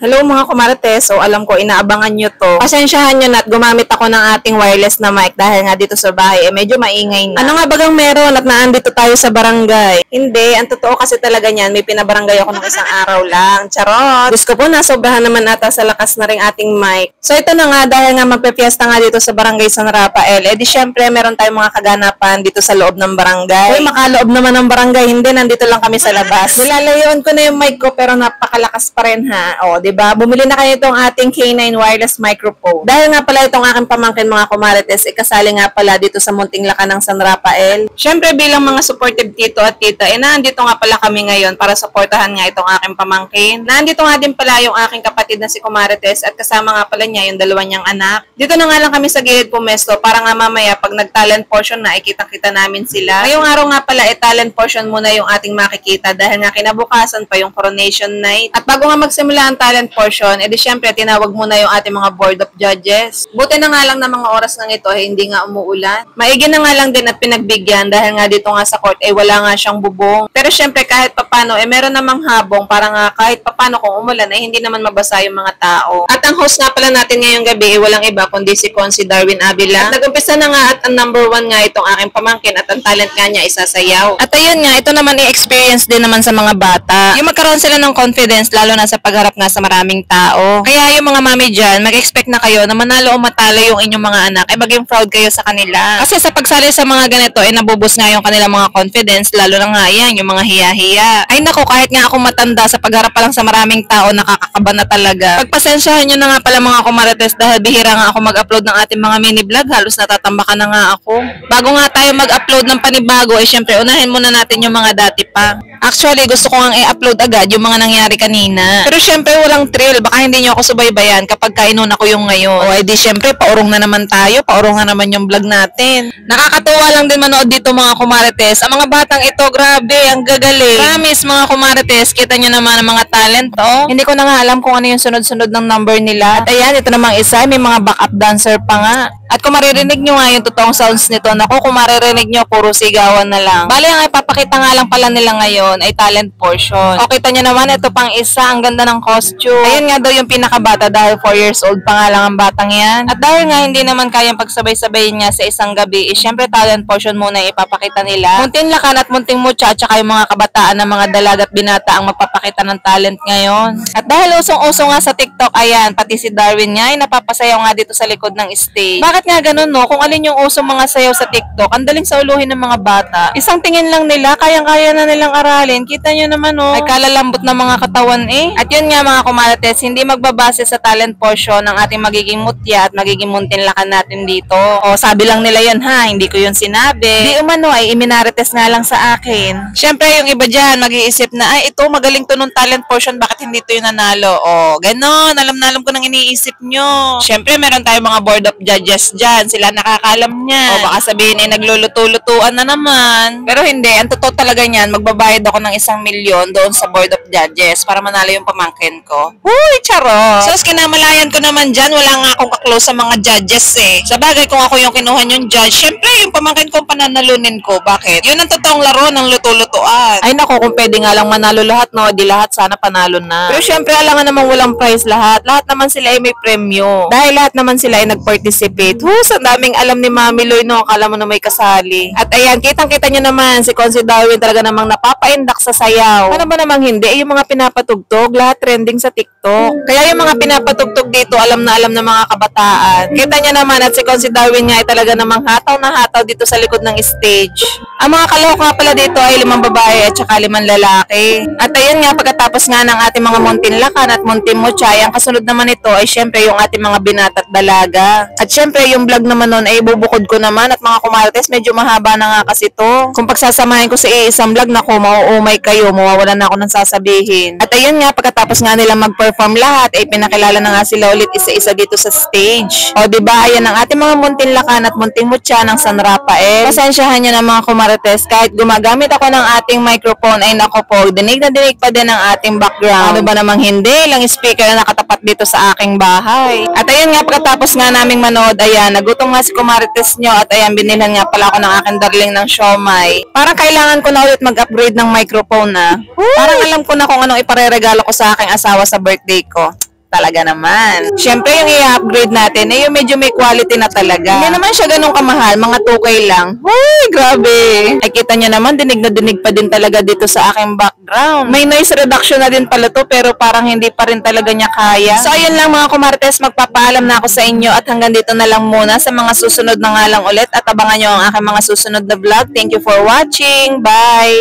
Hello mga kumarites, so alam ko inaabangan nyo to. Pasensyahan nyo na at gumamit ako ng ating wireless na mic dahil nga dito sa bahay medyo maingay na. Ano nga bagang meron at naandito tayo sa barangay? Hindi, ang totoo kasi talaga niyan, may pinabarangay ako ng isang araw lang. Charot! Gusto ko po nasobrahan naman ata sa lakas na ring ating mic. So ito na nga, dahil nga magpe-fiesta nga dito sa barangay San Rafael, di syempre meron tayong mga kaganapan dito sa loob ng barangay. Uy, makaloob naman ng barangay, hindi, nandito lang kami sa labas. Nilalayuan ko na yung mic ko pero napakalakas pa rin ha. O, diba? Bumili na kayo itong ating K9 wireless microphone. Dahil nga pala itong aking pamangkin mga kumarites, ikasali nga pala dito sa Munting Laka ng San Rafael. Syempre bilang mga supportive tito at tita, nandito nga pala kami ngayon para suportahan nga itong aking pamangkin. Nandito nga din pala yung aking kapatid na si Kumarites at kasama nga pala niya yung dalawa niyang anak. Dito na nga lang kami sa gilid pumesto para nga mamaya pag nag-talent portion na, ikita-kita namin sila. Ngayong araw nga pala, talent portion muna yung ating makikita dahil nga kinabukasan pa yung coronation night. At bago nga magsimula ang talent portion, edi syempre tinawag muna yung ating mga board of judges. Buti na nga lang na mga oras ng ito, hindi nga umuulan. Maigi na nga lang din at pinagbigyan dahil nga dito nga sa court, wala nga siyang bubong. Pero syempre kahit papano, meron namang habong para nga kahit papano kung umulan, hindi naman mabasa yung mga tao. At ang host nga pala natin ngayong gabi, walang iba kundi si Consi Darwin Avila. At nag-umpisa na nga at ang number 1 nga itong aking pamangkin at ang talent nga niya isasayaw. At ayun nga, ito naman i-experience din naman sa mga bata. Yung magkaroon sila ng confidence lalo na sa pagharap nga sa maraming tao. Kaya yung mga mami dyan, mag-expect na kayo na manalo o matalo yung inyong mga anak, maging proud kayo sa kanila. Kasi sa pagsali sa mga ganito, nabubus nga yung kanilang mga confidence, lalo na nga yan, yung mga hiya-hiya. Ay nako, kahit nga ako matanda, sa pagharap pa lang sa maraming tao, nakakakaba na talaga. Pagpasensyahan nyo na nga pala mga kumarites dahil bihira nga ako mag-upload ng ating mga mini vlog, halos natatambakan na nga ako. Bago nga tayo mag-upload ng panibago, syempre unahin muna natin yung mga dati pa. Actually, gusto ko nga i-upload agad yung mga nangyari kanina. Pero syempre, walang thrill. Baka hindi nyo ako subaybayan kapag kainuna ko yung ngayon. O edi syempre, paurong na naman tayo. Paurong na naman yung vlog natin. Nakakatuwa lang din manood dito mga kumarites. Ang mga batang ito, grabe, ang gagaling. Promise mga kumarites, kita nyo naman ang mga talent, oh. Hindi ko na nga alam kung ano yung sunod-sunod ng number nila. At ayan, ito namang isa, may mga backup dancer pa nga. At kung maririnig nyo nga yung totoong sounds nito, naku, kung maririnig nyo, puro sigawan na lang. Bali, ang ipapakita nga lang pala nila ngayon ay talent portion. O, kita nyo naman, ito pang isa, ang ganda ng costume. Ayun nga daw yung pinakabata dahil 4 years old pa nga lang ang batang yan. At dahil nga hindi naman kayang pagsabay-sabayin niya sa isang gabi, syempre talent portion muna ipapakita nila. Munting Lakan at Munting Mucha, tsaka yung mga kabataan ng mga dalaga at binata ang magpapakita ng talent ngayon. At dahil usong-uso nga sa TikTok, ayan, pati si Darwin nga ay napapasayaw nga dito sa likod ng stage. Bakit nga ganun, no? Kung alin yung usong mga sayaw sa TikTok, ang daling sauluhin ng mga bata. Isang tingin lang nila, kayang-kaya na nilang aralin. Kita nyo naman, no? Ay kalalambot ng mga katawan, eh. At yun nga mga kumarites, hindi magbabase sa talent portion ng ating magiging mutya at magiging Munting Lakan natin dito. O, sabi lang nila yun, ha? Hindi ko yun sinabi. Di umano ay iminarites nga lang sa akin. Syempre, yung iba dyan, mag-iisip na, ay, ito, magaling to nung talent portion, bakit hindi to yung nanalo? O, ganon, alam na alam ko nang iniisip nyo. Syempre, meron tayong mga board of judges dyan, sila nakakaalam niyan. O, baka sabihin, nagluluto-lutuan na naman. Pero hindi, ang totoo talaga niyan, magbabayad ako ng 1,000,000 doon sa board of judges para manalo yung pamangkin ko. Huy, charot! So, kinamalayan ko naman dyan, wala nga akong kaklose sa mga judges eh. Sa bagay, kung ako yung kinuha yung judge, syempre, yung pamangkin ko pananalunin ko. Bakit? Yun ang totoong laro ng luto-lutuan. Ay nako, kung pwede nga lang manalo lahat, no? Di lahat sana panalo na. Pero syempre, alam nga namang walang prize lahat. Lahat naman sila ay may premyo. Dahil lahat naman sila ay nag-participate. Ang daming alam ni Mami Loy, no? Akala mo na may kasali. At ayan, kitang-kita nyo naman, si Consi Darwin talaga namang napapaindak sa sayaw. Ano ba namang hindi? Yung mga pinapatugtog, lahat trending sa TikTok. Kaya yung mga pinapatugtog dito, alam na alam ng mga kabataan. Kita nyo naman at si Consi Darwin nga ay talaga namang hataw na hataw dito sa likod ng stage. Ang mga kalahok nga pala dito ay 5 babae at saka 5 lalaki. At ayun nga, pagkatapos nga ng ating mga Munting Lakan at Munting Mucha, ang kasunod naman ito ay syempre yung ating mga binata at dalaga. At syempre yung vlog naman nun ay bubukod ko naman at mga kumarites, medyo mahaba na nga kasi to. Kung pagsasamahin ko sa isang vlog, naku, mauumay kayo, mawawalan na ako ng sasabihin. At ayun nga, pagkatapos nga nila mag-perform lahat, ay pinakilala na nga sila ulit isa-isa dito sa stage. O diba, ayan ang ating mga Munting Lakan at Munting Mucha ng San Rafael. Pasensyahan nyo na mga kumarites, kahit gumagamit ako ng ating microphone, ay naku po, dinig na dinig pa din ang ating background. Ano ba namang hindi, lang speaker na nakatapat dito sa aking bahay. At ayun nga, pagkatapos nga naming manood, ayan, nagutom nga si kumarites nyo at ayan, binilhan nga pala ako ng aking darling ng siomay. Parang kailangan ko na ulit mag-upgrade ng microphone na. Parang alam ko na kung anong ipareregalo ko sa aking asawa sa birthday ko. Talaga naman. Syempre, yung i-upgrade natin, yung medyo may quality na talaga. Hindi naman siya ganun kamahal, mga 2K lang. Uy, grabe. Ay, kita nyo naman, dinig na dinig pa din talaga dito sa aking background. May noise reduction na din pala to, pero parang hindi pa rin talaga niya kaya. So, ayun lang mga kumartes, magpapaalam na ako sa inyo at hanggang dito na lang muna. Sa mga susunod na nga lang ulit at abangan nyo ang aking mga susunod na vlog. Thank you for watching. Bye!